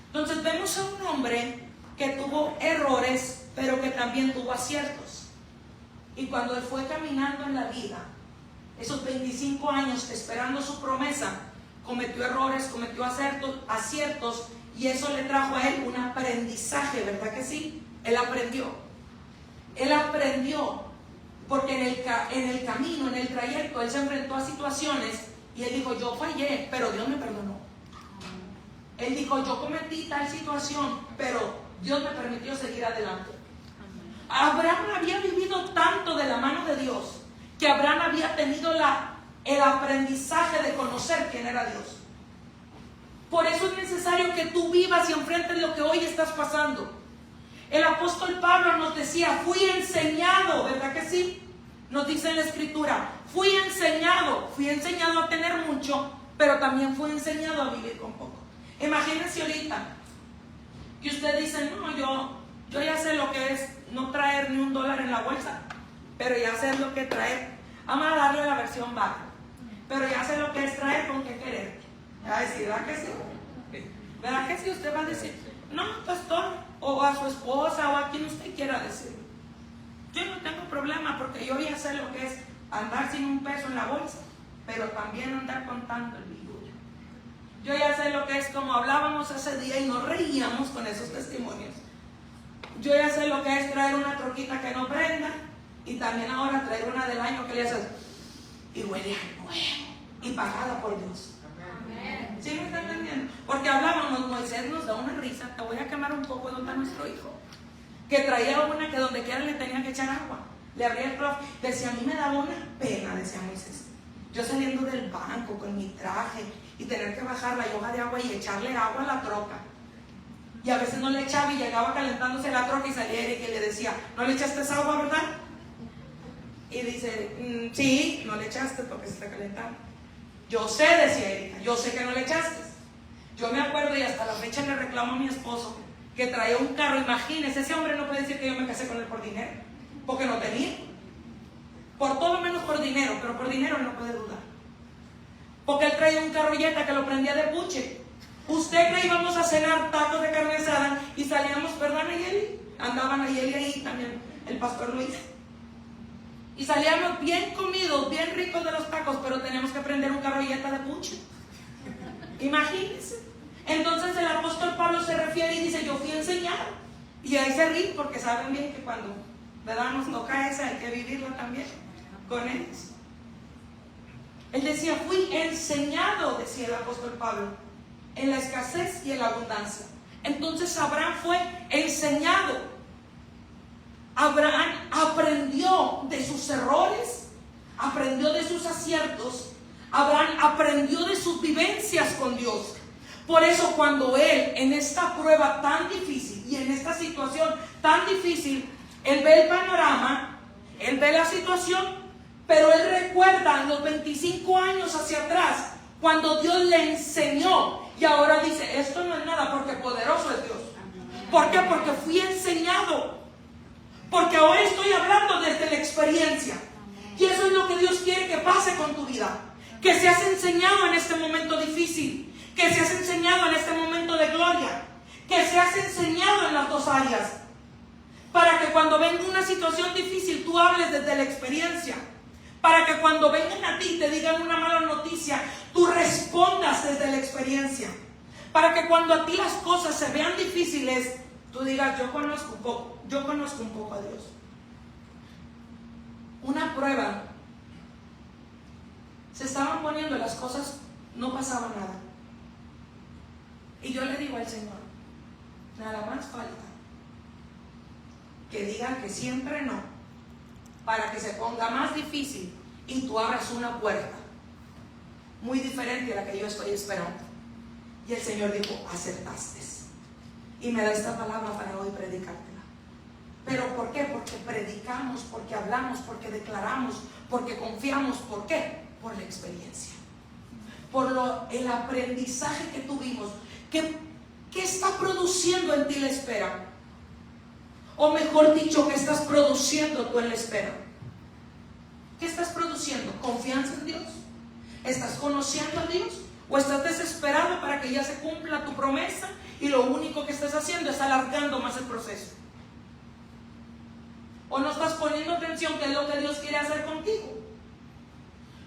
Entonces vemos a un hombre que tuvo errores, pero que también tuvo aciertos. Y cuando él fue caminando en la vida, esos 25 años esperando su promesa, cometió errores, cometió aciertos, y eso le trajo a él un aprendizaje, ¿verdad que sí? Él aprendió, porque en el camino, en el trayecto, él se enfrentó a situaciones y él dijo, yo fallé, pero Dios me perdonó. Él dijo, yo cometí tal situación, pero Dios me permitió seguir adelante. Abraham había vivido tanto de la mano de Dios, que Abraham había tenido el aprendizaje de conocer quién era Dios. Por eso es necesario que tú vivas y enfrentes lo que hoy estás pasando. El apóstol Pablo nos decía, fui enseñado, ¿verdad que sí? Nos dice en la escritura, fui enseñado a tener mucho, pero también fui enseñado a vivir con poco. Imagínense ahorita que usted dice, no, yo ya sé lo que es no traer ni $1 en la bolsa, pero ya sé lo que es traer. Vamos a darle la versión baja, pero ya sé lo que es traer con qué querer. Va a decir, ¿verdad que sí? ¿Verdad que sí? Usted va a decir, no, pastor, o a su esposa, o a quien usted quiera decir. Yo no tengo problema porque yo ya sé lo que es andar sin $1 en la bolsa, pero también andar contando el billullo. Yo ya sé lo que es, como hablábamos ese día y nos reíamos con esos testimonios. Yo ya sé lo que es traer una troquita que no prenda, y también ahora traer una del año que le haces y huele a nuevo y pagada por Dios. ¿Sí me están entendiendo? Porque hablábamos, Moisés nos da una risa. Te voy a quemar un poco donde está nuestro hijo, que traía una que donde quiera le tenía que echar agua. Le abría el closet, decía, a mí me daba una pena, decía Moisés, yo saliendo del banco con mi traje y tener que bajar la hoja de agua y echarle agua a la troca. Y a veces no le echaba y llegaba calentándose la troca y salía Eric y le decía, ¿no le echaste esa agua, verdad? Y dice, sí, no le echaste porque se está calentando. Yo sé, decía Erika, yo sé que no le echaste. Yo me acuerdo y hasta la fecha le reclamo a mi esposo que traía un carro. Imagínese, ese hombre no puede decir que yo me casé con él por dinero, porque no tenía. Por todo menos por dinero, pero por dinero no puede dudar. Porque él traía un carro Jetta que lo prendía de puche. Usted cree que íbamos a cenar tacos de carne asada y salíamos, ¿verdad, Nayeli? Andaban Nayeli ahí también, el pastor Luis. Y salíamos bien comidos, bien ricos de los tacos, pero tenemos que prender un carro Jetta de puche. Imagínense. Entonces el apóstol Pablo se refiere y dice, yo fui enseñado. Y ahí se ríen porque saben bien que cuando, ¿verdad?, nos toca esa, hay que vivirla también con ellos. Él decía, fui enseñado, decía el apóstol Pablo, en la escasez y en la abundancia. Entonces Abraham fue enseñado. Abraham aprendió de sus errores, aprendió de sus aciertos. Abraham aprendió de sus vivencias con Dios. Por eso cuando él, en esta prueba tan difícil y en esta situación tan difícil, él ve el panorama, él ve la situación, pero él recuerda en los 25 años hacia atrás, cuando Dios le enseñó, y ahora dice, esto no es nada porque poderoso es Dios. ¿Por qué? Porque fui enseñado. Porque ahora estoy hablando desde la experiencia. Y eso es lo que Dios quiere que pase con tu vida. Que seas enseñado en este momento difícil. Que seas enseñado en este momento de gloria. Que seas enseñado en las dos áreas. Para que cuando venga una situación difícil tú hables desde la experiencia. Para que cuando vengan a ti y te digan una mala noticia, tú respondas desde la experiencia. Para que cuando a ti las cosas se vean difíciles, tú digas, yo conozco un poco a Dios. una prueba, se estaban poniendo las cosas, no pasaba nada. Y yo le digo al Señor, nada más falta que digan que siempre no, para que se ponga más difícil y tú abras una puerta muy diferente a la que yo estoy esperando. Y el Señor dijo, acertaste. Y me da esta palabra para hoy predicártela. ¿Pero por qué? Porque predicamos, porque hablamos, porque declaramos, porque confiamos. ¿Por qué? Por la experiencia, por el aprendizaje que tuvimos. ¿Qué está produciendo en ti la espera? O mejor dicho, ¿qué estás produciendo tú en la espera? ¿Qué estás produciendo? ¿Confianza en Dios? ¿Estás conociendo a Dios? ¿O estás desesperado para que ya se cumpla tu promesa y lo único que estás haciendo es alargando más el proceso? ¿O no estás poniendo atención qué es lo que Dios quiere hacer contigo?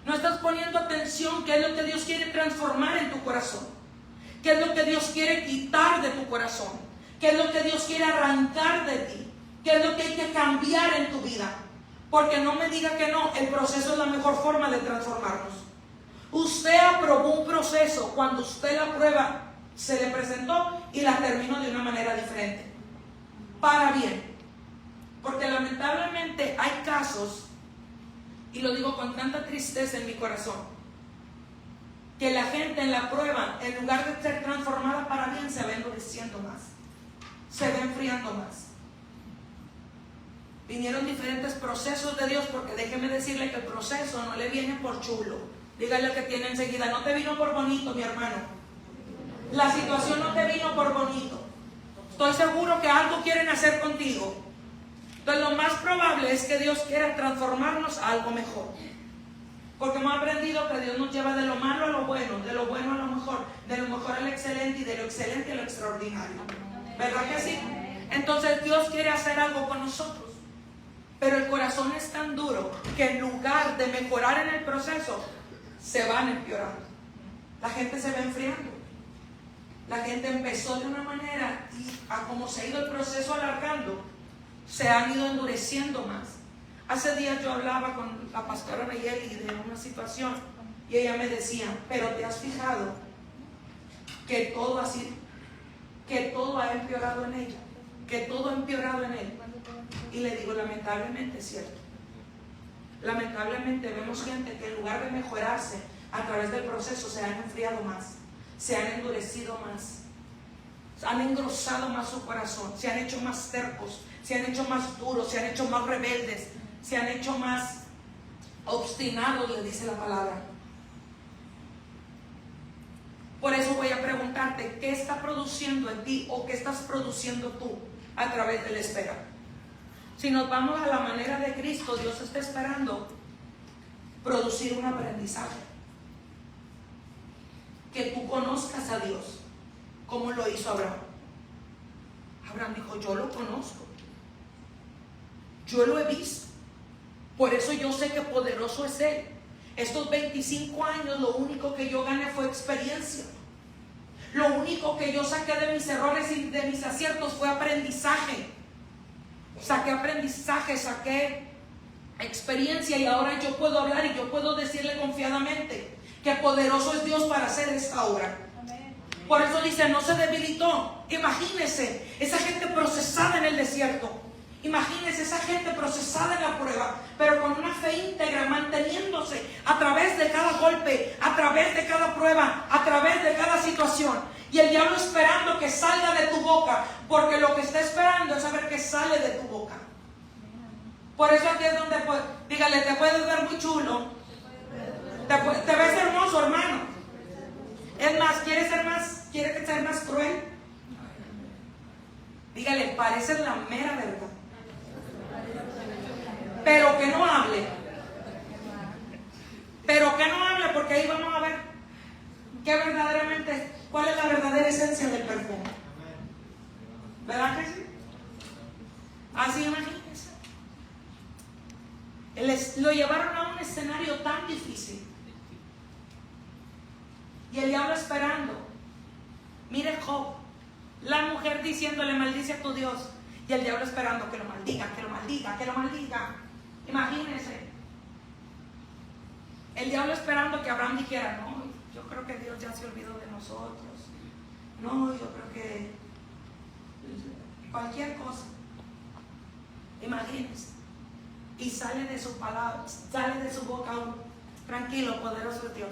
¿No estás poniendo atención qué es lo que Dios quiere transformar en tu corazón? ¿Qué es lo que Dios quiere quitar de tu corazón? ¿Qué es lo que Dios quiere arrancar de ti? ¿Qué es lo que hay que cambiar en tu vida? Porque no me diga que no, el proceso es la mejor forma de transformarnos. Usted aprobó un proceso cuando usted la prueba se le presentó y la terminó de una manera diferente. Para bien. Porque lamentablemente hay casos, y lo digo con tanta tristeza en mi corazón, que la gente en la prueba, en lugar de ser transformada para bien, se va endureciendo más, se va enfriando más. Vinieron diferentes procesos de Dios, porque déjeme decirle que el proceso no le viene por chulo. Dígale al que tiene enseguida, no te vino por bonito, mi hermano. La situación no te vino por bonito. Estoy seguro que algo quieren hacer contigo. Entonces lo más probable es que Dios quiera transformarnos a algo mejor. Porque hemos aprendido que Dios nos lleva de lo malo a lo bueno, de lo bueno a lo mejor, de lo mejor a lo excelente y de lo excelente a lo extraordinario. ¿Verdad que sí? Entonces Dios quiere hacer algo con nosotros. Pero el corazón es tan duro que en lugar de mejorar en el proceso, se van empeorando. La gente se va enfriando. La gente empezó de una manera y a como se ha ido el proceso alargando, se han ido endureciendo más. Hace días yo hablaba con la pastora Nayeli de una situación y ella me decía, pero ¿te has fijado que todo así, que todo ha empeorado en ella? Que todo ha empeorado en él. Y le digo, lamentablemente es cierto. Lamentablemente vemos gente que en lugar de mejorarse a través del proceso se han enfriado más, se han endurecido más, han engrosado más su corazón, se han hecho más tercos, se han hecho más duros, se han hecho más rebeldes, se han hecho más obstinados, le dice la palabra. Por eso voy a preguntarte, ¿qué está produciendo en ti o qué estás produciendo tú a través de la espera? Si nos vamos a la manera de Cristo, Dios está esperando producir un aprendizaje. Que tú conozcas a Dios, como lo hizo Abraham. Abraham dijo, yo lo conozco, yo lo he visto, por eso yo sé que poderoso es Él. Estos 25 años lo único que yo gané fue experiencia. Lo único que yo saqué de mis errores y de mis aciertos fue aprendizaje. Saqué aprendizaje, saqué experiencia y ahora yo puedo hablar y yo puedo decirle confiadamente que poderoso es Dios para hacer esta obra. Por eso dice, no se debilitó. Imagínese esa gente procesada en el desierto. Imagínese esa gente procesada en la prueba, pero con una fe íntegra, manteniéndose a través de cada golpe, a través de cada prueba, a través de cada situación. Y el diablo esperando que salga de tu boca, porque lo que está esperando es saber que sale de tu boca. Por eso aquí es donde, dígale, te puedes ver muy chulo, te ves hermoso, hermano. Es más, ¿quieres ser más cruel? Dígale, pareces la mera verdad. Pero que no hable. Pero que no hable, porque ahí vamos a ver qué verdaderamente, cuál es la verdadera esencia del perfume. ¿Verdad que sí? Así imagínense. Lo llevaron a un escenario tan difícil. Y el diablo esperando. Mire Job, la mujer diciéndole maldice a tu Dios. Y el diablo esperando que lo maldiga, que lo maldiga, que lo maldiga. Imagínense. El diablo esperando que Abraham dijera, no, yo creo que Dios ya se olvidó de nosotros. No, yo creo que cualquier cosa. Imagínense. Y sale de su palabra, sale de su boca un tranquilo, poderoso Dios.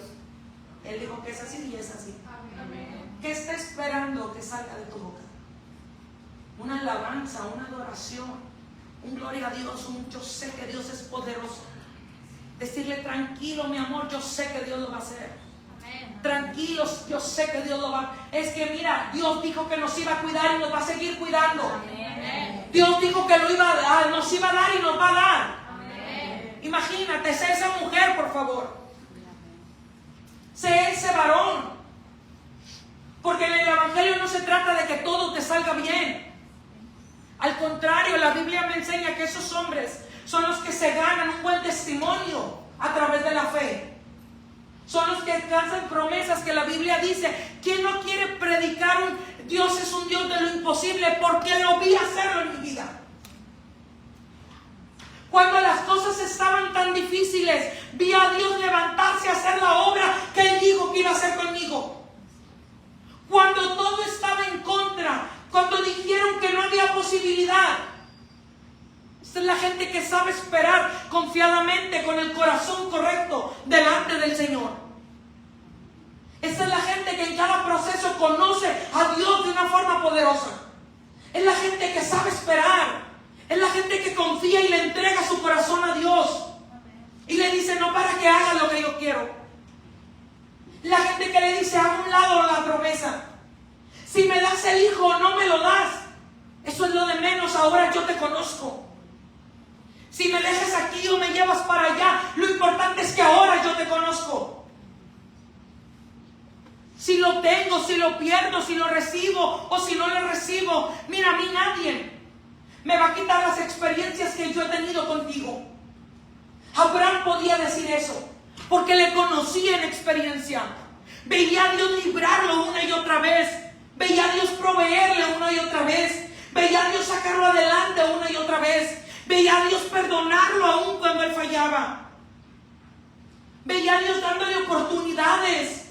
Él dijo que es así y es así. Amén. ¿Qué está esperando que salga de tu boca? Una alabanza, una adoración, un gloria a Dios, un yo sé que Dios es poderoso. Decirle tranquilo, mi amor, yo sé que Dios lo va a hacer. Amén. Tranquilos, yo sé que Dios lo va a hacer. Es que mira, Dios dijo que nos iba a cuidar y nos va a seguir cuidando. Amén. Dios dijo que nos iba a dar y nos va a dar. Amén. Imagínate, sé esa mujer, por favor. Sé ese varón. Porque en el Evangelio no se trata de que todo te salga bien. Al contrario, la Biblia me enseña que esos hombres son los que se ganan un buen testimonio a través de la fe. Son los que alcanzan promesas que la Biblia dice. ¿Quién no quiere predicar Dios es un Dios de lo imposible? Porque lo vi hacerlo en mi vida. Cuando las cosas estaban tan difíciles, vi a Dios levantarse a hacer la obra que Él dijo que iba a hacer conmigo. Cuando todo estaba en contra, cuando dijeron que no había posibilidad. Esta es la gente que sabe esperar confiadamente con el corazón correcto delante del Señor. Esta es la gente que en cada proceso conoce a Dios de una forma poderosa. Es la gente que sabe esperar. Es la gente que confía y le entrega su corazón a Dios. Y le dice, no para que haga lo que yo quiero. La gente que le dice, a un lado la promesa. Si me das el hijo o no me lo das, eso es lo de menos, ahora yo te conozco. Si me dejas aquí o me llevas para allá, lo importante es que ahora yo te conozco. Si lo tengo, si lo pierdo, si lo recibo o si no lo recibo, mira, a mí nadie me va a quitar las experiencias que yo he tenido contigo. Abraham podía decir eso, porque le conocía en experiencia. Veía a Dios librarlo una y otra vez. Veía a Dios proveerle una y otra vez. Veía a Dios sacarlo adelante una y otra vez. Veía a Dios perdonarlo aún cuando él fallaba. Veía a Dios dándole oportunidades.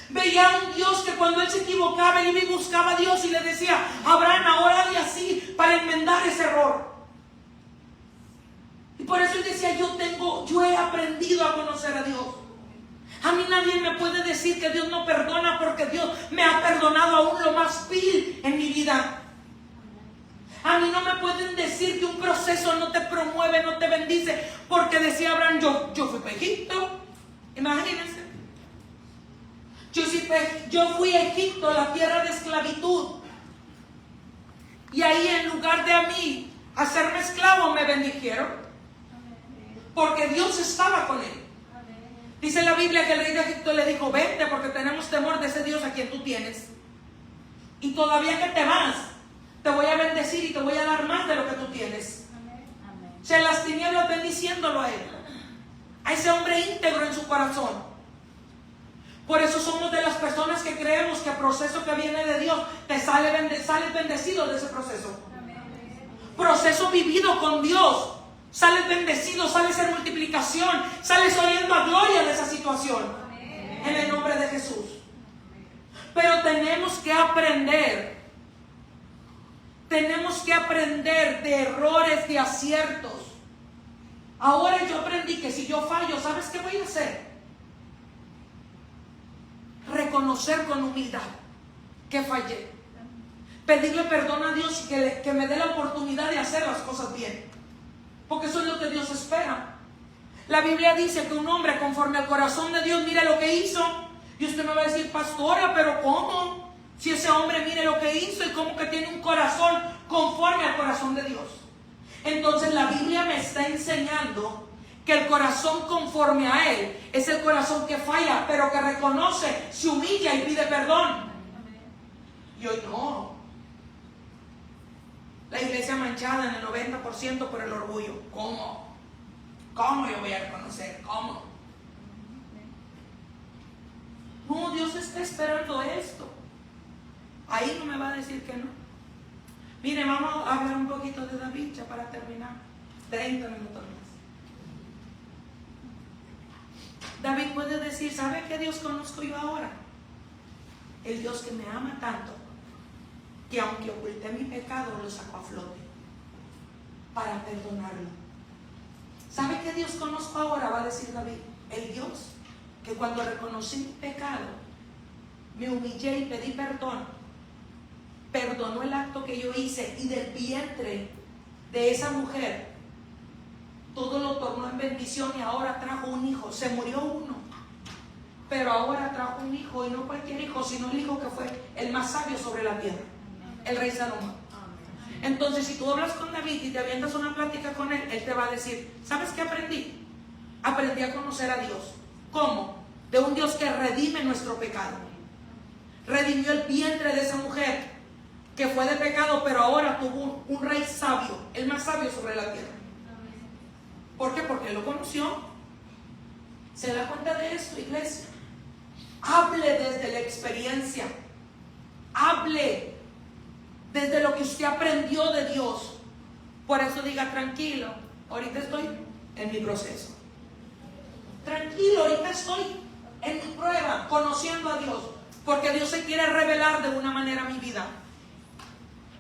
Veía a un Dios que cuando él se equivocaba, él iba y buscaba a Dios y le decía, Abraham, ahora hazle así para enmendar ese error. Y por eso él decía, yo he aprendido a conocer a Dios. A mí nadie me puede decir que Dios no perdona, porque Dios me ha perdonado aún lo más vil en mi vida. A mí no me pueden decir que un proceso no te promueve, no te bendice, porque decía Abraham, yo fui para Egipto. Imagínense. Yo fui a Egipto, la tierra de esclavitud. Y ahí en lugar de a mí hacerme esclavo, me bendijeron. Porque Dios estaba con él. Dice la Biblia que el rey de Egipto le dijo, vente porque tenemos temor de ese Dios a quien tú tienes. Y todavía que te vas, te voy a bendecir y te voy a dar más de lo que tú tienes. O sea, las tinieblas bendiciéndolo a él. A ese hombre íntegro en su corazón. Por eso somos de las personas que creemos que el proceso que viene de Dios te sales bendecido de ese proceso. Proceso vivido con Dios. Sales bendecido, sales en multiplicación, sales oyendo a gloria de esa situación. En el nombre de Jesús. Pero tenemos que aprender. Tenemos que aprender de errores, de aciertos. Ahora yo aprendí que si yo fallo, ¿sabes qué voy a hacer? Reconocer con humildad que fallé. Pedirle perdón a Dios y que me dé la oportunidad de hacer las cosas bien. Porque eso es lo que Dios espera. La Biblia dice que un hombre conforme al corazón de Dios mire lo que hizo. Y usted me va a decir, pastora, pero ¿cómo? Si ese hombre mire lo que hizo y como que tiene un corazón conforme al corazón de Dios. Entonces la Biblia me está enseñando que el corazón conforme a Él es el corazón que falla, pero que reconoce, se humilla y pide perdón. Y hoy no. La iglesia manchada en el 90% por el orgullo. ¿Cómo? ¿Cómo yo voy a reconocer? ¿Cómo? No, Dios está esperando esto. Ahí no me va a decir que no. Mire, vamos a hablar un poquito de David ya para terminar. 30 minutos más. David puede decir, ¿sabe qué Dios conozco yo ahora? El Dios que me ama tanto, que aunque oculté mi pecado, lo sacó a flote para perdonarlo. ¿Sabe qué Dios conozco ahora? Va a decir David, el Dios que cuando reconocí mi pecado, me humillé y pedí perdón, perdonó el acto que yo hice, y del vientre de esa mujer todo lo tornó en bendición, y ahora trajo un hijo. Se murió uno, pero ahora trajo un hijo, y no cualquier hijo, sino el hijo que fue el más sabio sobre la tierra, el rey Salomón. Entonces, si tú hablas con David y te avientas una plática con él, él te va a decir, ¿sabes qué aprendí? Aprendí a conocer a Dios. ¿Cómo? De un Dios que redime nuestro pecado. Redimió el vientre de esa mujer que fue de pecado, pero ahora tuvo un rey sabio, el más sabio sobre la tierra. ¿Por qué? Porque él lo conoció. ¿Se da cuenta de esto, iglesia? Hable desde la experiencia. Hable desde lo que usted aprendió de Dios. Por eso diga, tranquilo, ahorita estoy en mi proceso. Tranquilo, ahorita estoy en mi prueba, conociendo a Dios. Porque Dios se quiere revelar de una manera a mi vida,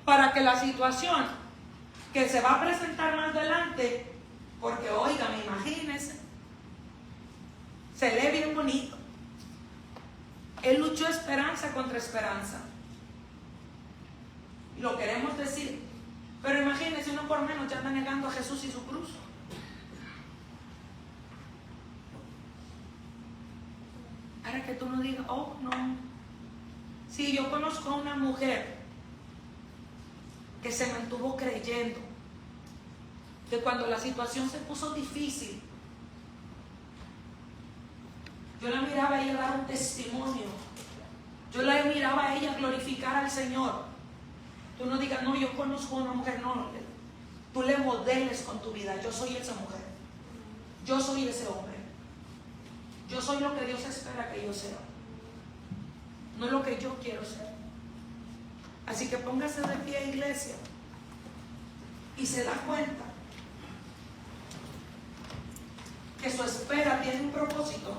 para que la situación que se va a presentar más adelante, porque oigan, imagínense, se lee bien bonito. Él luchó esperanza contra esperanza. Y lo queremos decir, pero imagínense, uno por menos ya anda negando a Jesús y su cruz. Para que tú no digas, oh no. Si yo conozco a una mujer que se mantuvo creyendo, que cuando la situación se puso difícil, yo la miraba a ella dar un testimonio, yo la miraba a ella glorificar al Señor. Tú no digas, no, yo conozco a una mujer, no, tú le modeles con tu vida, yo soy esa mujer, yo soy ese hombre, yo soy lo que Dios espera que yo sea, no lo que yo quiero ser. Así que póngase de pie, iglesia, y se da cuenta que su espera tiene un propósito.